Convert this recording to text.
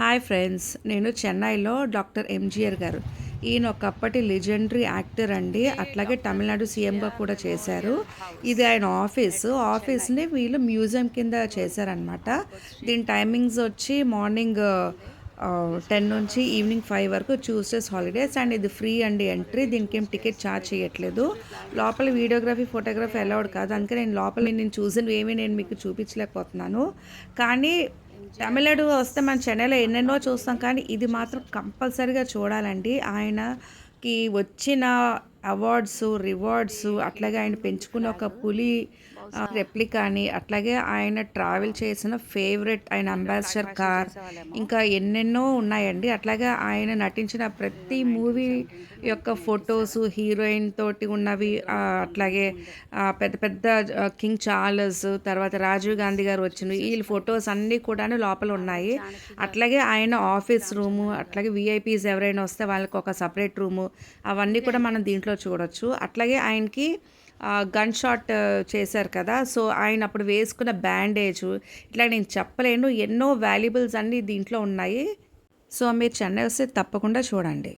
Hi friends, నేను చెన్నైలో doctor MGR గారు. ఈయన ఒకప్పటి లెజెండరీ యాక్టర్ అండి. అట్లాగే తమిళనాడు సీఎంగా కూడా చేశారు. ఇది ఆయన ఆఫీస్‌ని వీళ్ళు మ్యూజియం కింద చేశారనమాట. దీని టైమింగ్స్ వచ్చి మార్నింగ్ 10 నుంచి ఈవినింగ్ 5 వరకు, ట్యూస్‌డేస్ హాలిడేస్. అండ్ ఇది ఫ్రీ అండి ఎంట్రీ. దీనికేం టికెట్ ఛార్జ్ చేయట్లేదు. లోపల వీడియోగ్రఫీ, ఫోటోగ్రఫీ అలౌడ్ కాదు. అందుకే నేను లోపల నేను చూసినవేమీ నేను మీకు చూపించలేకపోతున్నాను. కానీ తమిళనాడు వస్తే మనం చెన్నైలో ఎన్నెన్నో చూస్తాం, కానీ ఇది మాత్రం కంపల్సరీగా చూడాలండి. ఆయనకి వచ్చిన అవార్డ్స్, రివార్డ్స్, అట్లాగే ఆయన పెంచుకున్న ఒక పులి రెప్లికాని, అట్లాగే ఆయన ట్రావెల్ చేసిన ఫేవరెట్ ఆయన అంబాసిడర్ కార్, ఇంకా ఎన్నెన్నో ఉన్నాయండి. అట్లాగే ఆయన నటించిన ప్రతి మూవీ యొక్క ఫొటోసు, హీరోయిన్ తోటి ఉన్నవి, అట్లాగే పెద్ద పెద్ద కింగ్ చార్లెస్, తర్వాత రాజీవ్ గాంధీ గారు వచ్చినవి, వీళ్ళ ఫొటోస్ అన్నీ కూడాను లోపల ఉన్నాయి. అట్లాగే ఆయన ఆఫీస్ రూము, అట్లాగే విఐపీస్ ఎవరైనా వస్తే వాళ్ళకి ఒక సపరేట్ రూము, అవన్నీ కూడా మనం దీంట్లో చూడొచ్చు. అట్లాగే ఆయనకి గన్ షాట్ చేశారు కదా, సో ఆయన అప్పుడు వేసుకున్న బ్యాండేజు, ఇట్లా నేను చెప్పలేను, ఎన్నో వాల్యుబుల్స్ అన్నీ దీంట్లో ఉన్నాయి. సో మీరు చెన్నై వస్తే తప్పకుండా చూడండి.